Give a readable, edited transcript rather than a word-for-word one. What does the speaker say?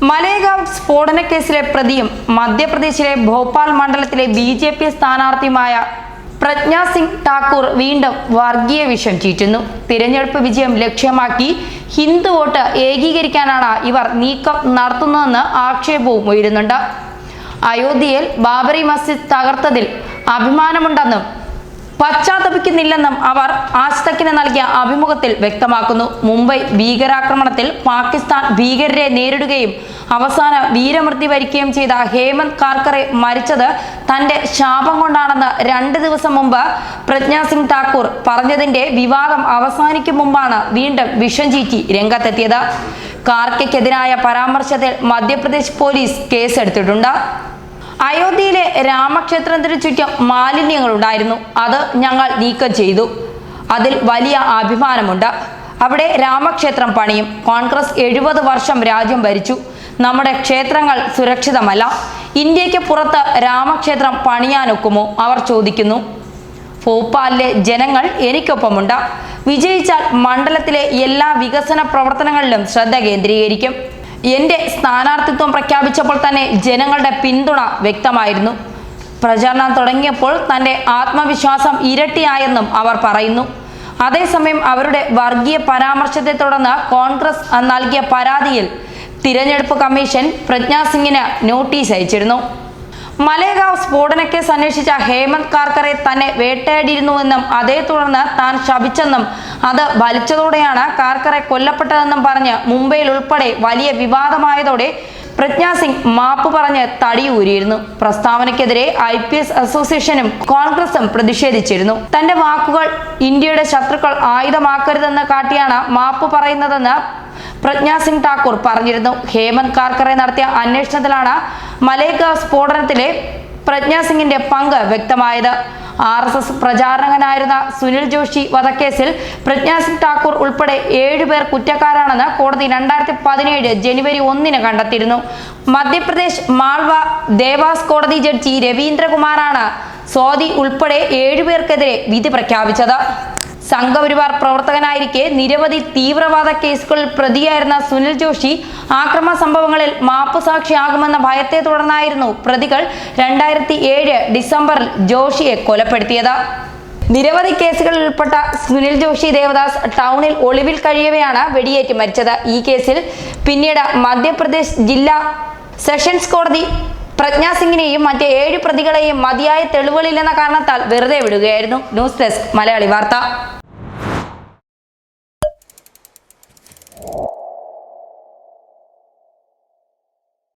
മലേഗാവ് സ്ഫോടന കേസിലെ പ്രതിയും മധ്യപ്രദേശിലെ ഭോപ്പാൽ മണ്ഡലത്തിലെ ബി.ജെ.പി. സ്ഥാനാർത്ഥിയുമായ പ്രജ്ഞ സിംഗ് ഠാക്കൂർ വീണ്ടും വർഗീയ വിഷം ചീറ്റുന്നു. തിരഞ്ഞെടുപ്പ് വിജയം ലക്ഷ്യമാക്കി ഹിന്ദു വോട്ട് ഏകീകരിക്കാനാണ് ഇവർ നീക്കം നടത്തുന്നതെന്ന് ആക്ഷേപവും ഉയരുന്നുണ്ട്. അയോധ്യയിൽ ബാബറി മസ്ജിദ് തകർത്തതിൽ അഭിമാനമുണ്ടെന്നും പശ്ചാത്തപിക്കുന്നില്ലെന്നും അവർ ആജ് തക്കിന് നൽകിയ അഭിമുഖത്തിൽ വ്യക്തമാക്കുന്നു. മുംബൈ ഭീകരാക്രമണത്തിൽ പാകിസ്ഥാൻ ഭീകരരെ നേരിടുകയും അവസാന വീരമൃത്യു വരിക്കുകയും ചെയ്ത ഹേമന്ത് കാർക്കറെ മരിച്ചത് തന്റെ ശാപം കൊണ്ടാണെന്ന് 2 ദിവസം മുമ്പ് പ്രജ്ഞ സിംഗ് ഠാക്കൂർ പറഞ്ഞതിന്റെ വിവാദം അവസാനിക്കും മുമ്പാണ് വീണ്ടും വിഷം ചീറ്റി രംഗത്തെത്തിയത്. കാർക്കെതിരായ പരാമർശത്തിൽ മധ്യപ്രദേശ് പോലീസ് കേസെടുത്തിട്ടുണ്ട്. അയോധ്യയിലെ രാമക്ഷേത്രത്തിന് ചുറ്റും മാലിന്യങ്ങൾ ഉണ്ടായിരുന്നു. അത് ഞങ്ങൾ നീക്കം ചെയ്തു. അതിൽ വലിയ അഭിമാനമുണ്ട്. അവിടെ രാമക്ഷേത്രം പണിയും. കോൺഗ്രസ് 70 വർഷം രാജ്യം ഭരിച്ചു. നമ്മുടെ ക്ഷേത്രങ്ങൾ സുരക്ഷിതമല്ല. ഇന്ത്യക്ക് പുറത്ത് രാമക്ഷേത്രം പണിയാനൊക്കുമോ? അവർ ചോദിക്കുന്നു. ഭോപ്പാലിലെ ജനങ്ങൾ എനിക്കൊപ്പമുണ്ട്. വിജയിച്ചാൽ മണ്ഡലത്തിലെ എല്ലാ വികസന പ്രവർത്തനങ്ങളിലും ശ്രദ്ധ കേന്ദ്രീകരിക്കും. എന്റെ സ്ഥാനാർത്ഥിത്വം പ്രഖ്യാപിച്ചപ്പോൾ തന്നെ ജനങ്ങളുടെ പിന്തുണ വ്യക്തമായിരുന്നു. പ്രചാരണം തുടങ്ങിയപ്പോൾ തന്റെ ആത്മവിശ്വാസം ഇരട്ടിയായെന്നും അവർ പറയുന്നു. അതേസമയം അവരുടെ വർഗീയ പരാമർശത്തെ തുടർന്ന് കോൺഗ്രസ് നൽകിയ പരാതിയിൽ തിരഞ്ഞെടുപ്പ് കമ്മീഷൻ പ്രജ്ഞ സിംഗിന് നോട്ടീസ് അയച്ചിരുന്നു. മലേഗാവ് സ്ഫോടന കേസ് അന്വേഷിച്ച ഹേമന്ത് കാർക്കറെ തന്നെ വേട്ടയാടിയിരുന്നുവെന്നും അതേ തുടർന്ന് താൻ ശപിച്ചെന്നും അത് ഫലിച്ചതോടെയാണ് കാർക്കറെ കൊല്ലപ്പെട്ടതെന്നും പറഞ്ഞ് മുംബൈയിൽ ഉൾപ്പെടെ വലിയ വിവാദമായതോടെ പ്രജ്ഞ സിംഗ് മാപ്പ് പറഞ്ഞ് തടിയൂരിയിരുന്നു. പ്രസ്താവനയ്ക്കെതിരെ IPS അസോസിയേഷനും കോൺഗ്രസും പ്രതിഷേധിച്ചിരുന്നു. തന്റെ വാക്കുകൾ ഇന്ത്യയുടെ ശത്രുക്കൾ ആയുധമാക്കരുതെന്ന് കാട്ടിയാണ് മാപ്പ് പറയുന്നതെന്ന് പ്രജ്ഞ സിംഗ് ഠാക്കൂർ പറഞ്ഞിരുന്നു. ഹേമന്ത് കാർക്കറെ നടത്തിയ അന്വേഷണത്തിലാണ് മലേഗാവ് സ്ഫോടനത്തിലെ പ്രജ്ഞ സിംഗിന്റെ പങ്ക് വ്യക്തമായത്. RSS പ്രചാരകനായിരുന്ന സുനിൽ ജോഷി വധക്കേസിൽ പ്രജ്ഞ സിംഗ് ഠാക്കൂർ ഉൾപ്പെടെ 7 പേർ കുറ്റക്കാരാണെന്ന് കോടതി 2017 ജനുവരി 1 കണ്ടെത്തിയിരുന്നു. മധ്യപ്രദേശ് മാൾവ ദേവാസ് കോടതി ജഡ്ജി രവീന്ദ്രകുമാറാണ് സ്വാതി ഉൾപ്പെടെ 7 പേർക്കെതിരെ വിധി പ്രഖ്യാപിച്ചത്. സംഘപരിവാർ പ്രവർത്തകനായിരിക്കെ നിരവധി തീവ്രവാദ കേസുകളിൽ പ്രതിയായിരുന്ന സുനിൽ ജോഷി ആക്രമണ സംഭവങ്ങളിൽ മാപ്പുസാക്ഷിയാകുമെന്ന ഭയത്തെ തുടർന്നായിരുന്നു പ്രതികൾ 2007 ഡിസംബറിൽ ജോഷിയെ കൊലപ്പെടുത്തിയത്. നിരവധി കേസുകളിൽ ഉൾപ്പെട്ട സുനിൽ ജോഷി ദേവദാസ് ടൗണിൽ ഒളിവിൽ കഴിയവെയാണ് വെടിയേറ്റ് മരിച്ചത്. ഈ കേസിൽ പിന്നീട് മധ്യപ്രദേശ് ജില്ലാ സെഷൻസ് കോടതി പ്രജ്ഞ സിംഗിനെയും മറ്റ് 7 പ്രതികളെയും മതിയായ തെളിവുകളില്ലെന്ന കാരണത്താൽ വെറുതെ വിടുകയായിരുന്നു. ന്യൂസ് ഡെസ്ക് മലയാളി വാർത്ത.